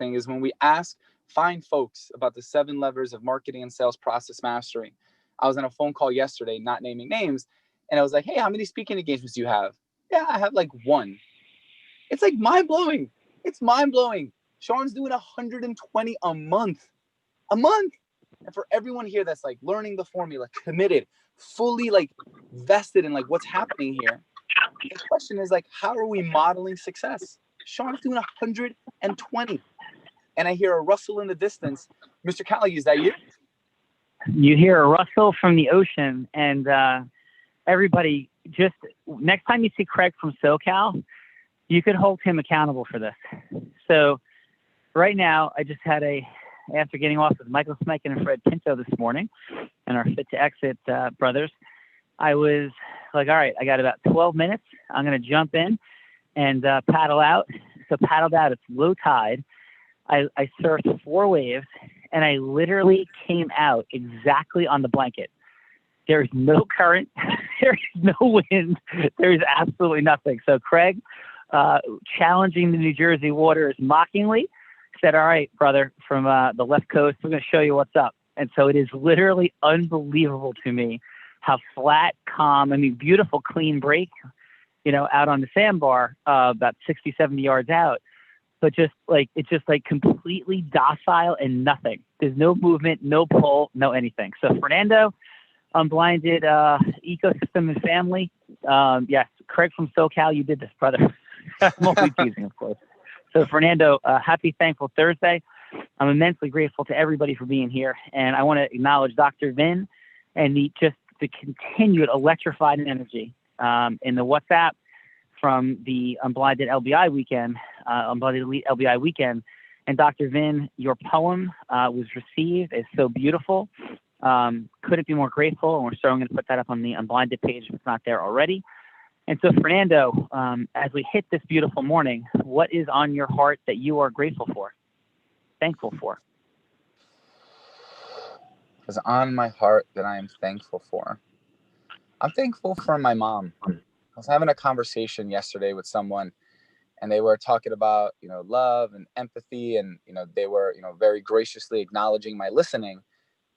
thing is when we ask fine folks about the 7 levers of marketing and sales process mastery. I was on a phone call yesterday, not naming names, and I was like, hey, how many speaking engagements do you have? Yeah, I have like 1. It's like mind-blowing. It's mind-blowing. Sean's doing 120 a month. A month. And for everyone here that's like learning the formula, committed, fully like vested in like what's happening here, the question is like, how are we modeling success? Sean's doing 120. And I hear a rustle in the distance. Mr. Cali, is that you? You hear a rustle from the ocean, and everybody, just next time you see Craig from SoCal, you could hold him accountable for this. So right now, I just had after getting off with Michael Smike and Fred Pinto this morning, and our Fit to Exit brothers, I was like, all right, I got about 12 minutes. I'm going to jump in and paddle out. So paddled out, it's low tide. I surfed 4 waves, and I literally came out exactly on the blanket. There's no current. There's no wind. There's absolutely nothing. So Craig, challenging the New Jersey waters mockingly, said, all right, brother, from the left coast, we're going to show you what's up. And so it is literally unbelievable to me how flat, calm, I mean, beautiful, clean break, out on the sandbar, about 60, 70 yards out. But it's just like completely docile and nothing. There's no movement, no pull, no anything. So Fernando, Unblinded ecosystem and family. Yes, Craig from SoCal, you did this, brother. I'm only teasing, of course. So Fernando, happy Thankful Thursday. I'm immensely grateful to everybody for being here. And I want to acknowledge Dr. Vin and the continued electrified energy in the WhatsApp from the Unblinded LBI weekend, Unblinded Elite LBI weekend. And Dr. Vin, your poem was received. It's so beautiful. Couldn't be more grateful. And we're still going to put that up on the Unblinded page if it's not there already. And so, Fernando, as we hit this beautiful morning, what is on your heart that you are grateful for, thankful for? What's on my heart that I am thankful for? I'm thankful for my mom. I was having a conversation yesterday with someone, and they were talking about, love and empathy, and, they were, very graciously acknowledging my listening.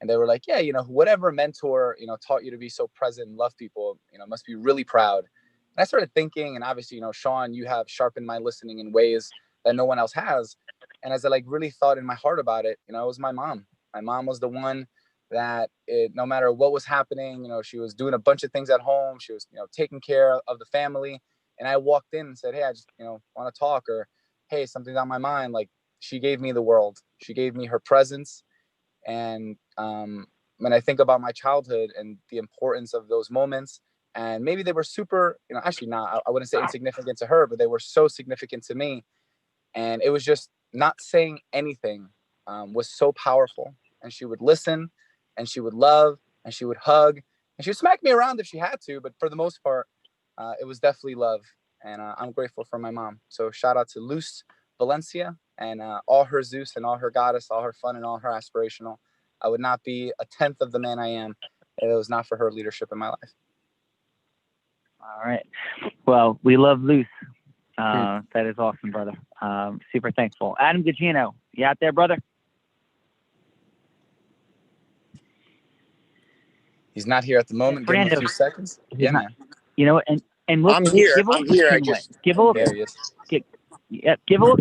And they were like, yeah, whatever mentor, taught you to be so present and love people, must be really proud. And I started thinking, and obviously, Sean, you have sharpened my listening in ways that no one else has. And as I really thought in my heart about it, it was my mom. My mom was the one that no matter what was happening, she was doing a bunch of things at home. She was, taking care of the family. And I walked in and said, hey, I just, want to talk, or, hey, something's on my mind. Like, she gave me the world. She gave me her presence. And when I think about my childhood and the importance of those moments, and maybe they were super, actually not, I wouldn't say insignificant to her, but they were so significant to me. And it was just not saying anything was so powerful. And she would listen, and she would love, and she would hug, and she would smack me around if she had to. But for the most part, it was definitely love. And I'm grateful for my mom. So shout out to Luz Valencia and all her Zeus and all her goddess, all her fun and all her aspirational. I would not be a tenth of the man I am if it was not for her leadership in my life. All right. Well, we love Luz. That is awesome, brother. Super thankful. Adam Gugino, you out there, brother? He's not here at the moment. Give him a few seconds. Yeah, man. And look, I'm here. Give a look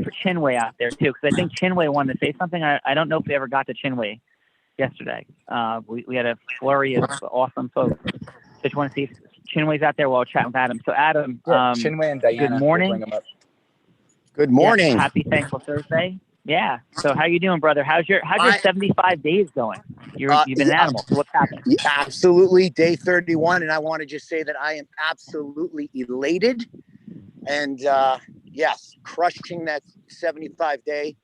for Chinwei out there too, because I think Chinwei wanted to say something. I don't know if we ever got to Chinwei yesterday. We had a flurry of awesome folks. Just want to see if Chinwei's out there while chatting with Adam. So Adam, Chinwei and Diana. Good morning. We'll bring them up. Good morning. Yeah, happy Thankful Thursday. Yeah. So how you doing, brother? How's your 75 days going? You've been an animal. So what's happening? Absolutely. Day 31. And I want to just say that I am absolutely elated. And yes, crushing that 75-day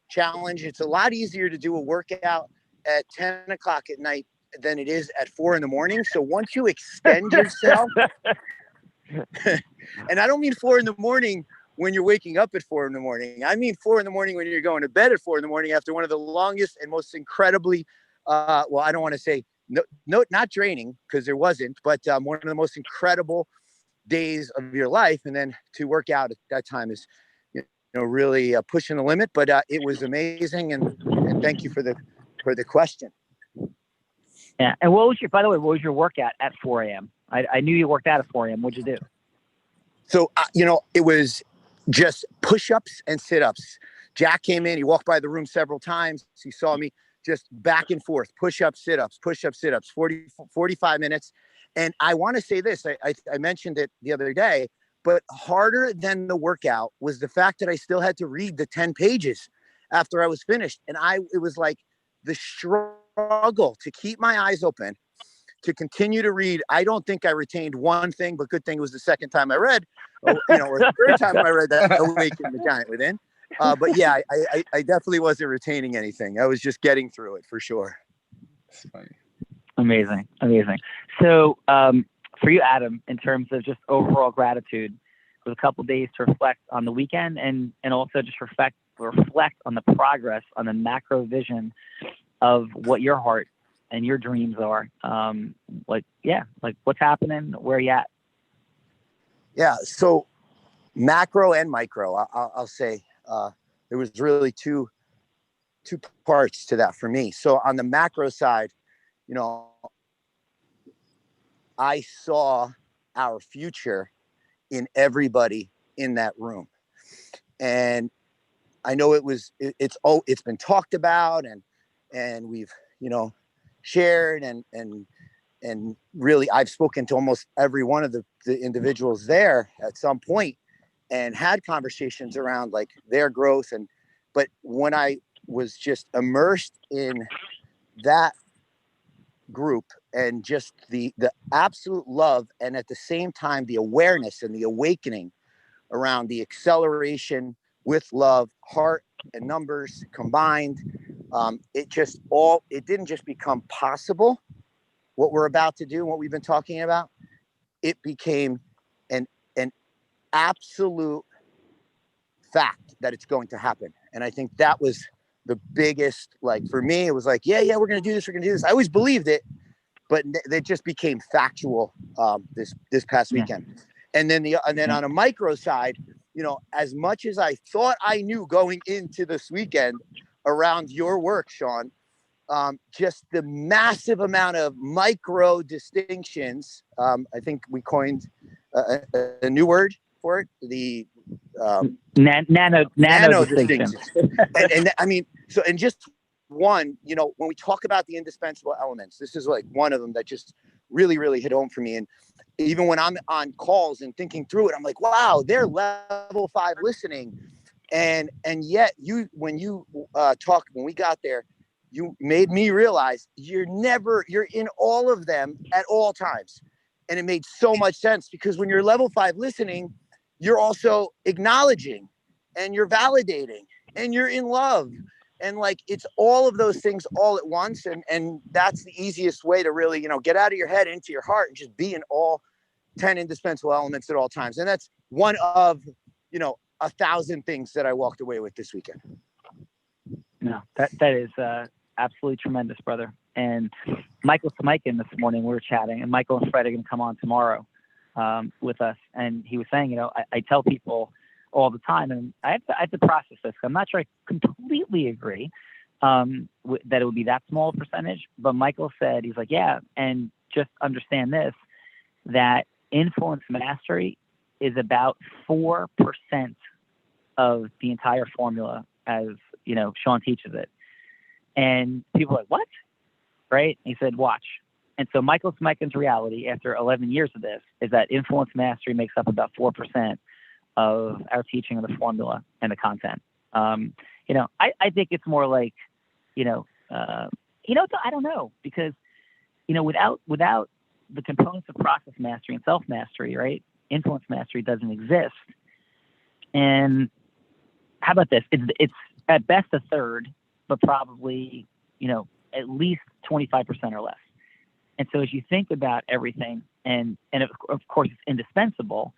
challenge. It's a lot easier to do a workout at 10 o'clock at night than it is at 4 a.m. So once you extend yourself, and I don't mean 4 a.m. when you're waking up at 4 a.m. I mean 4 a.m. when you're going to bed at 4 a.m. after one of the longest and most incredibly, well, I don't want to say not draining, because there wasn't, but one of the most incredible days of your life. And then to work out at that time is really pushing the limit, but it was amazing. And thank you for the question. Yeah. And by the way, what was your workout at 4 a.m.? I knew you worked out at 4 a.m. What'd you do? So, it was just push-ups and sit-ups. Jack came in, he walked by the room several times. He saw me just back and forth, push-ups, sit-ups, 45 minutes. And I want to say this, I mentioned it the other day, but harder than the workout was the fact that I still had to read the 10 pages after I was finished. And it was like the struggle to keep my eyes open, to continue to read. I don't think I retained one thing, but good thing it was the second time I read, or the third time I read that Awaken the Giant Within. But yeah, I definitely wasn't retaining anything. I was just getting through it for sure. That's funny. Amazing. So for you, Adam, in terms of just overall gratitude, it was a couple of days to reflect on the weekend and also just reflect on the progress, on the macro vision of what your heart and your dreams are. Like what's happening, where you at? Yeah. So macro and micro, I'll say there was really two parts to that for me. So on the macro side, I saw our future in everybody in that room. And I know it's been talked about and we've, shared and really I've spoken to almost every one of the individuals there at some point and had conversations around like their growth. But when I was just immersed in that group and just the absolute love, and at the same time the awareness and the awakening around the acceleration with love, heart and numbers combined, it didn't just become possible, what we're about to do and what we've been talking about. It became an absolute fact that it's going to happen. And I think that was the biggest, like for me, it was like, yeah, we're going to do this. I always believed it, but it just became factual this past weekend. And then on a micro side, as much as I thought I knew going into this weekend around your work, Sean, just the massive amount of micro distinctions. I think we coined a new word for it, the nano distinctions. and I mean, so, and just one, when we talk about the indispensable elements, this is like one of them that just really, really hit home for me. And even when I'm on calls and thinking through it, I'm like, wow, they're level 5 listening. And yet when we got there, you made me realize you're in all of them at all times. And it made so much sense because when you're level 5 listening, you're also acknowledging and you're validating and you're in love. And like, it's all of those things all at once. And that's the easiest way to really, get out of your head into your heart and just be in all 10 indispensable elements at all times. And that's one of, 1,000 things that I walked away with this weekend. No, that is absolutely tremendous, brother. And Michael Samikin this morning, we were chatting, and Michael and Fred are going to come on tomorrow with us. And he was saying, I tell people all the time, and I have to process this. I'm not sure I completely agree that it would be that small a percentage. But Michael said, he's like, yeah, and just understand this, that influence mastery is about 4% of the entire formula, as Sean teaches it. And people are like, what? Right? And he said, watch. And so Michael Smikin's reality after 11 years of this is that influence mastery makes up about 4% of our teaching of the formula and the content. I think it's more like, I don't know, because, without the components of process mastery and self mastery, right? Influence mastery doesn't exist. And how about this? It's at best a third, but probably, at least 25% or less. And so as you think about everything, and of course it's indispensable,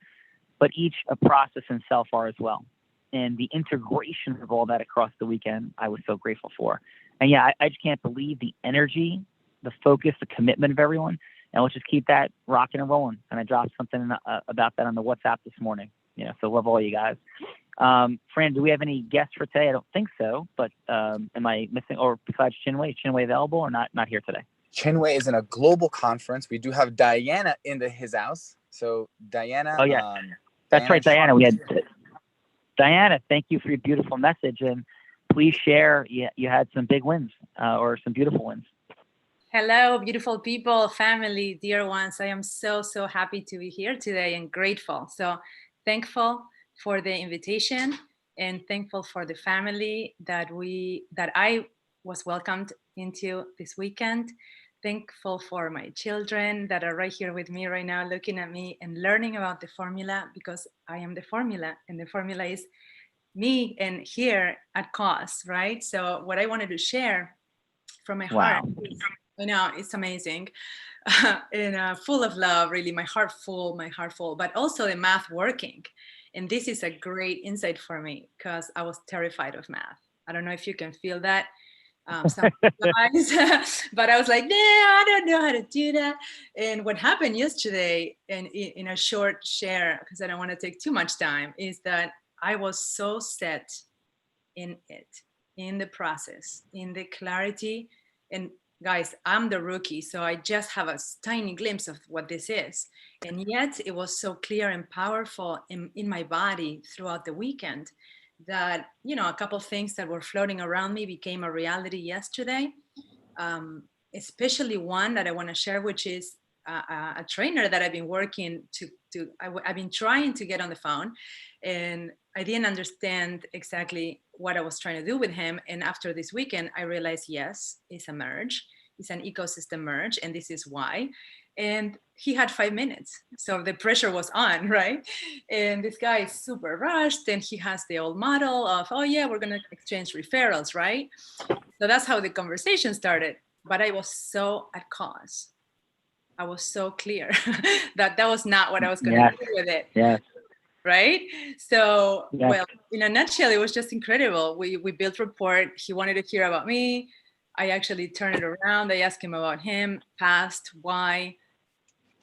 but each a process and self are as well. And the integration of all that across the weekend, I was so grateful for. And yeah, I just can't believe the energy, the focus, the commitment of everyone. And let's just keep that rocking and rolling. And I dropped something about that on the WhatsApp this morning. So love all you guys. Fran, do we have any guests for today? I don't think so, but am I missing, or besides Chinwei, is Chinwei available or not here today? Chinwei is in a global conference. We do have Diana into his house. So Diana. Oh, yeah. That's right, Diana. We had Diana. Thank you for your beautiful message, and please share. You had some big wins or some beautiful wins. Hello, beautiful people, family, dear ones. I am so happy to be here today and grateful. So thankful for the invitation and thankful for the family that I was welcomed into this weekend. Thankful for my children that are right here with me right now, looking at me and learning about the formula, because I am the formula, and the formula is me and here at Cause, right? So what I wanted to share from my heart is, I know it's amazing, and full of love, really. My heart full, but also the math working. And this is a great insight for me because I was terrified of math. I don't know if you can feel that, some guys, but I was like, nah, I don't know how to do that. And what happened yesterday, and in a short share, because I don't want to take too much time, is that I was so set in it, in the process, in the clarity. And guys, I'm the rookie, so I just have a tiny glimpse of what this is. And yet it was so clear and powerful in my body throughout the weekend that, a couple of things that were floating around me became a reality yesterday. Especially one that I want to share, which is a trainer that I've been working I've been trying to get on the phone, and I didn't understand exactly what I was trying to do with him. And after this weekend, I realized, yes, it's a merge. It's an ecosystem merge, and this is why. And he had 5 minutes, so the pressure was on, right? And this guy is super rushed, and he has the old model of, oh yeah, we're gonna exchange referrals, right? So that's how the conversation started. But I was so at cause. I was so clear that was not what I was going to do with it. Yes. Right? So, well, in a nutshell, it was just incredible. We built rapport. He wanted to hear about me. I actually turned it around. I asked him about him, past, why,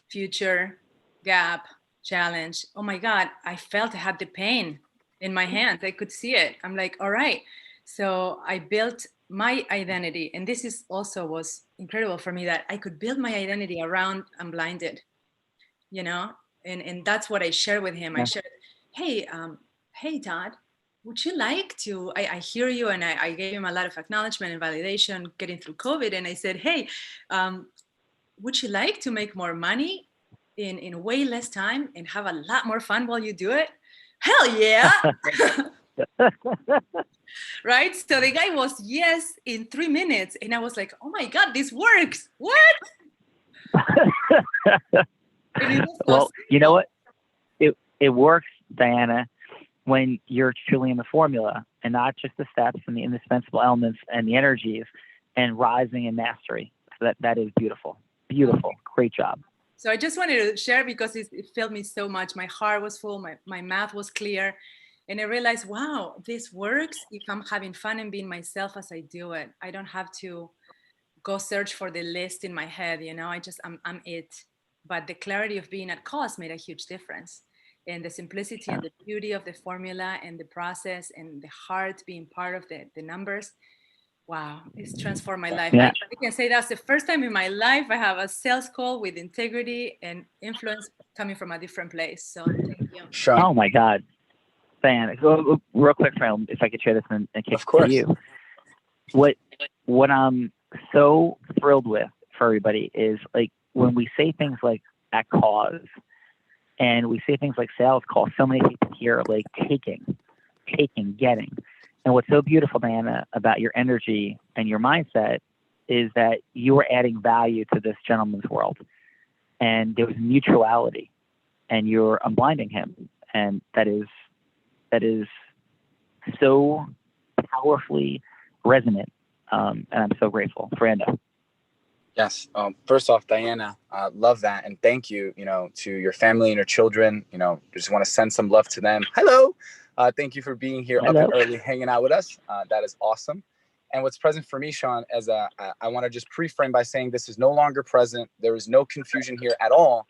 future, gap, challenge. Oh my God, I felt I had the pain in my hands. I could see it. I'm like, all right. So I built my identity. And this is also was incredible for me, that I could build my identity around Unblinded, and that's what I shared with him. I shared, hey, Todd, would you like to, I hear you, and I gave him a lot of acknowledgement and validation getting through COVID. And I said, hey, would you like to make more money in way less time and have a lot more fun while you do it? Hell yeah. Right? So the guy was yes in 3 minutes. And I was like, oh my God, this works. What? Well, you know what? It works, Diana, when you're truly in the formula and not just the steps and the indispensable elements and the energies and rising in mastery. So that is beautiful. Beautiful. Great job. So I just wanted to share because it filled me so much. My heart was full. My math was clear. And I realized, wow, this works if I'm having fun and being myself as I do it. I don't have to go search for the list in my head. I'm it. But the clarity of being at cause made a huge difference. And the simplicity and the beauty of the formula and the process and the heart being part of the numbers. Wow, it's transformed my life. Yeah. I can say that's the first time in my life I have a sales call with integrity and influence coming from a different place. So thank you. Sure. Oh my God. Diana, real quick, friend, if I could share this in case to you. What I'm so thrilled with for everybody is, like, when we say things like at cause and we say things like sales call, so many people hear like taking, getting. And what's so beautiful, Diana, about your energy and your mindset is that you are adding value to this gentleman's world. And there was mutuality, and you're unblinding him. And that is so powerfully resonant. And I'm so grateful. Fernando. Yes. First off, Diana, love that. And thank you, to your family and your children. Just want to send some love to them. Hello. Thank you for being here up and early, hanging out with us. That is awesome. And what's present for me, Sean, as I want to just pre-frame by saying this is no longer present. There is no confusion here at all.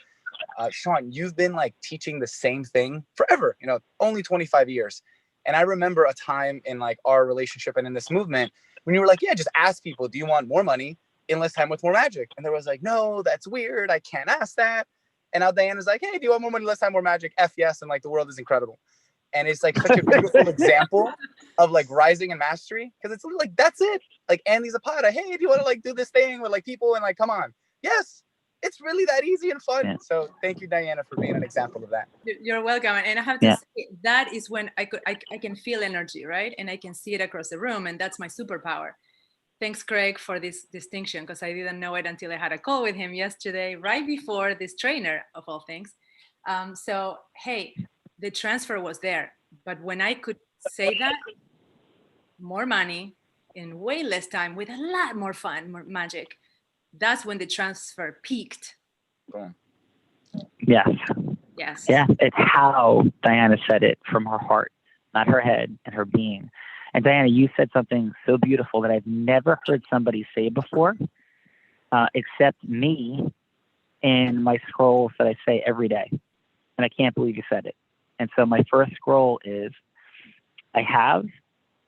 Sean, you've been like teaching the same thing forever, only 25 years. And I remember a time in like our relationship and in this movement when you were like, yeah, just ask people, do you want more money in less time with more magic? And there was like, no, that's weird. I can't ask that. And now Diana's like, hey, do you want more money, less time, more magic? F yes. And like, the world is incredible. And it's like such a beautiful example of like rising and mastery. Cause it's like, that's it. Like Andy Zapata, hey, do you want to like do this thing with like people and like, come on. Yes. It's really that easy and fun. Yeah. So thank you, Diana, for being an example of that. You're welcome. And I have to say, that is when I can feel energy, right? And I can see it across the room. And that's my superpower. Thanks, Craig, for this distinction, because I didn't know it until I had a call with him yesterday, right before this trainer, of all things. So, hey, the transfer was there. But when I could say that, more money in way less time with a lot more fun, more magic, that's when the transfer peaked. Boom. Yes. Yes. Yeah, it's how Diana said it from her heart, not her head and her being. And Diana, you said something so beautiful that I've never heard somebody say before, except me in my scrolls that I say every day. And I can't believe you said it. And so my first scroll is, I have,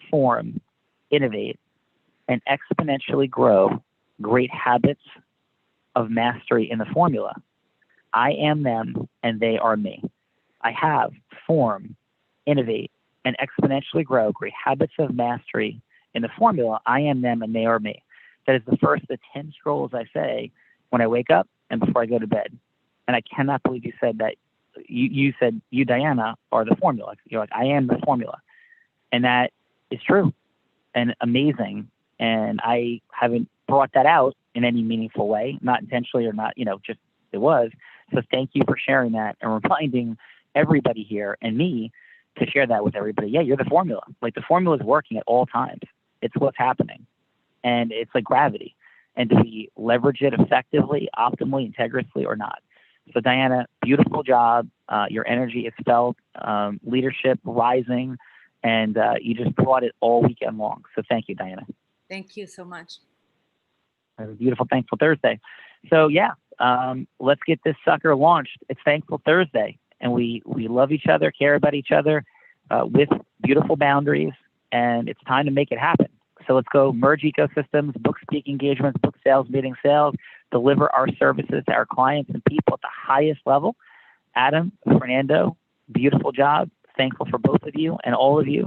form, innovate, and exponentially grow great habits of mastery in the formula. I am them and they are me. I have, form, innovate, and exponentially grow great habits of mastery in the formula. I am them and they are me. That is the first of the 10 scrolls I say when I wake up and before I go to bed. And I cannot believe you said that. You said you, Diana, are the formula. You're like, I am the formula. And that is true and amazing. And I haven't brought that out in any meaningful way, not intentionally or not, just it was. So thank you for sharing that and reminding everybody here and me to share that with everybody. Yeah, you're the formula. Like, the formula is working at all times. It's what's happening. And it's like gravity. And do we leverage it effectively, optimally, integrally, or not? So Diana, beautiful job. Your energy is felt, leadership rising, and you just brought it all weekend long. So thank you, Diana. Thank you so much. Have a beautiful Thankful Thursday. So yeah, let's get this sucker launched. It's Thankful Thursday, and we love each other, care about each other with beautiful boundaries, and it's time to make it happen. So let's go merge ecosystems, book speak engagements, book sales, meeting sales, deliver our services to our clients and people at the highest level. Adam, Fernando, beautiful job. Thankful for both of you and all of you.